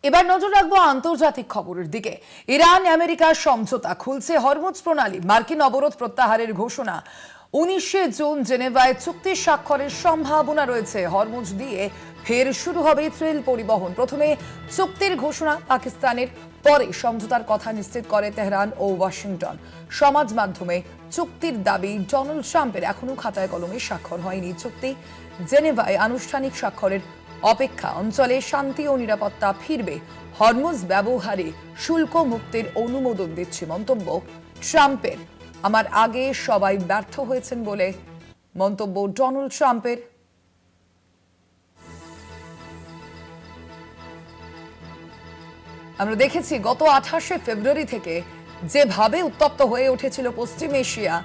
এবার নজর রাখবো আন্তর্জাতিক খবরের দিকে। ইরান আমেরিকার সমঝোতা, খুলছে হরমুজ প্রণালী, মার্কিন অবরোধ প্রত্যাহারের ঘোষণা, 19শে জুন জেনেভায় চুক্তি স্বাক্ষরের সম্ভাবনা রয়েছে। হরমুজ দিয়ে ফের শুরু হবে রেল পরিবহন। প্রথমে চুক্তির ঘোষণা পাকিস্তানের, পরে সমঝোতার কথা নিশ্চিত করে তেহরান ও ওয়াশিংটন। সমাজ মাধ্যমে চুক্তির দাবি ডোনাল্ড ট্রাম্পের, এখনো খাতায় কলমে স্বাক্ষর হয়নি চুক্তি। জেনেভায় আনুষ্ঠানিক স্বাক্ষরের অপেক্ষা। অঞ্চলে শান্তি ও নিরাপত্তা ফিরবে। হরমুজ ব্যবহারে শুল্ক মুক্তির অনুমোদন দিচ্ছে মন্তব্য ট্রাম্পের। আমার আগে সবাই ব্যর্থ হয়েছেন বলে মন্তব্য ডোনাল্ড ট্রাম্পের। আমরা দেখেছি গত 28শে ফেব্রুয়ারি থেকে যেভাবে উত্তপ্ত হয়ে উঠেছিল পশ্চিম এশিয়া।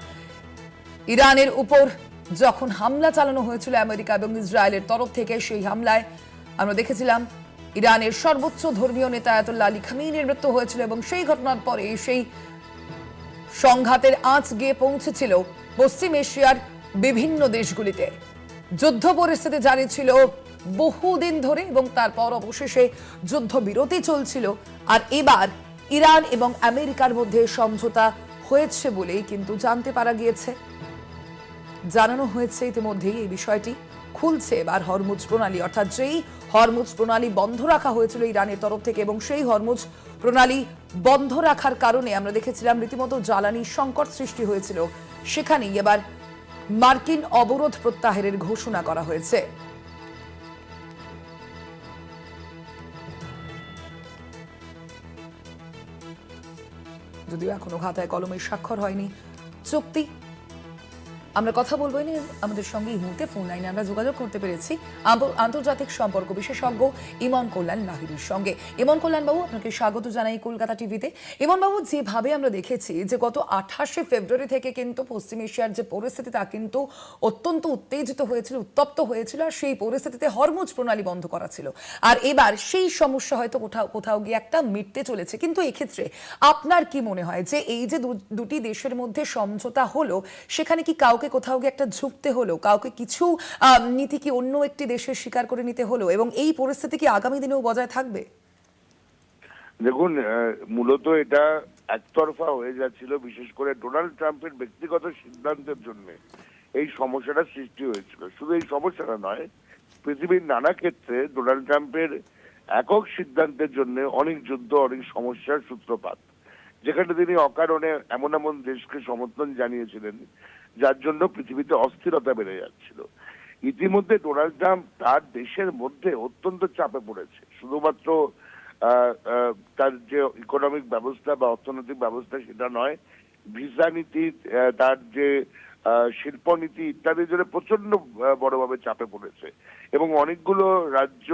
ইরানের উপর যখন হামলা চালানো হয়েছিল আমেরিকা এবং ইসরায়েলের তরফ থেকে, সেই হামলায় আমরা দেখেছিলাম ইরানের সর্বোচ্চ ধর্মীয় নেতা আয়াতুল্লাহ আলী খামেনির মৃত্যু হয়েছিল এবং সেই ঘটনার পরে সেই সংঘাতের আঁচ গিয়ে পৌঁছেছিল পশ্চিম এশিয়ার বিভিন্ন দেশগুলিতে। যুদ্ধ পরিস্থিতি জারি ছিল বহুদিন ধরে এবং তারপর অবশেষে যুদ্ধবিরতি চলছিল। আর এবার ইরান এবং আমেরিকার মধ্যে সমঝোতা হয়েছে বলেই কিন্তু জানতে পারা গিয়েছে, জানানো হয়েছে ইতিমধ্যেই এই বিষয়টি। খুলছে এবার হরমুজ প্রণালী, অর্থাৎ যেই হরমুজ প্রণালী বন্ধ রাখা হয়েছিল ইরানের তরফ থেকে এবং সেই হরমুজ প্রণালী বন্ধ রাখার কারণে আমরা দেখেছিলাম রীতিমতো জ্বালানি সংকট সৃষ্টি হয়েছিল, সেখানেই এবার মার্কিন অবরোধ প্রত্যাহারের ঘোষণা করা হয়েছে। যদিও এখনো খাতায় কলমে স্বাক্ষর হয়নি চুক্তি। আমরা কথা বলবো না, আমাদের সঙ্গে এই মুহূর্তে ফোন লাইনে আমরা যোগাযোগ করতে পেরেছি আন্তর্জাতিক সম্পর্ক বিশেষজ্ঞ ইমন কল্যাণ লাহিড়ীর সঙ্গে। ইমন কল্যাণ বাবু, আপনাকে স্বাগত জানাই কলকাতা টিভিতে। ইমন বাবু, যেভাবে আমরা দেখেছি যে গত 28শে ফেব্রুয়ারি থেকে কিন্তু পশ্চিম এশিয়ার যে পরিস্থিতি তা কিন্তু অত্যন্ত উত্তেজিত হয়েছিল, উত্তপ্ত হয়েছিল, আর সেই পরিস্থিতিতে হরমুজ প্রণালী বন্ধ করা ছিল। আর এবার সেই সমস্যা হয়তো কোথাও কোথাও গিয়ে একটা মিটতে চলেছে। কিন্তু এক্ষেত্রে আপনার কি মনে হয় যে এই যে দুটি দেশের মধ্যে সমঝোতা হলো, সেখানে কি কাউকে কোথাও গিয়ে একটা ঝুঁকতে হলো, কাউকে কিছু নীতি কি অন্য একটি দেশের স্বীকার করে নিতে হলো, এবং এই পরিস্থিতি কি আগামী দিনেও বজায় থাকবে? দেখুন, মূলত এটা একতরফা হয়ে যাচ্ছিল, বিশেষ করে ডোনাল্ড ট্রাম্পের ব্যক্তিগত সিদ্ধান্তের জন্য এই সমস্যাটা সৃষ্টি হয়েছিল। শুধু এই সমস্যাটা নয়, পৃথিবীর নানা ক্ষেত্রে ডোনাল্ড ট্রাম্পের একক সিদ্ধান্তের জন্য অনেক যুদ্ধ, অনেক সমস্যার সূত্রপাত, যেখানে তিনি অকারণে এমন এমন দেশকে সমর্থন জানিয়েছিলেন যার জন্য পৃথিবীতে অস্থিরতা বেড়ে যাচ্ছিল। ইতিমধ্যে ডোনাল্ড ট্রাম্প তার দেশের মধ্যে অত্যন্ত চাপে পড়েছে। শুধুমাত্র তার যে ইকোনমিক ব্যবস্থা বা অর্থনৈতিক ব্যবস্থা সেটা নয়, ভিসা নীতি, তার যে শিল্পনীতি ইত্যাদির জন্য প্রচন্ড বড়ভাবে চাপে পড়েছে এবং অনেকগুলো রাজ্য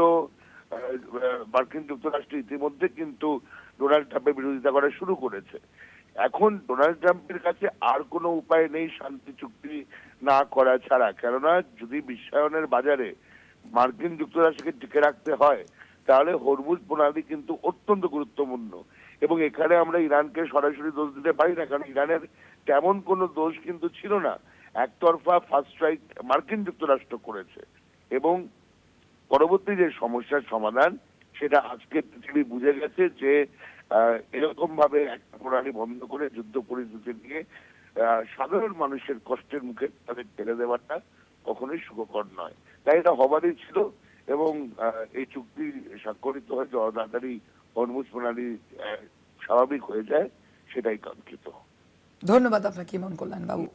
মার্কিন যুক্তরাষ্ট্র ইতিমধ্যে কিন্তু ডোনাল্ড ট্রাম্পের বিরোধিতা করা শুরু করেছে। এখন ডোনাল্ড ট্রাম্পের কাছে আর কোনো উপায় নেই শান্তি চুক্তি না করা ছাড়া, কেননা যদি বিশ্বায়নের বাজারে মার্কিন যুক্তরাষ্ট্রকে টিকে রাখতে হয় তাহলে হরমুজ প্রণালী কিন্তু অত্যন্ত গুরুত্বপূর্ণ। এবং এখানে আমরা ইরানকে সরাসরি দোষ দিতে পারি না, কারণ ইরানের তেমন কোনো দোষ কিন্তু ছিল না। একতরফা ফার্স্ট স্ট্রাইক মার্কিন যুক্তরাষ্ট্র করেছে এবং পরবর্তী যে সমস্যার সমাধান সেটা আজকে পৃথিবী বুঝে গেছে যে এরকম ভাবে একটা প্রণালী বন্ধ করে যুদ্ধ পরিস্থিতি নিয়ে সাধারণ মানুষের কষ্টের মুখে তাদের ঠেলে দেওয়াটা কখনোই সুখকর নয়। তাই এটা হবারই ছিল এবং এই চুক্তি স্বাক্ষরিত হয়ে যত তাড়াতাড়ি হরমুজ প্রণালী স্বাভাবিক হয়ে যায় সেটাই কাঙ্ক্ষিত। ধন্যবাদ আপনাকে ইমন কল্যাণ বাবু।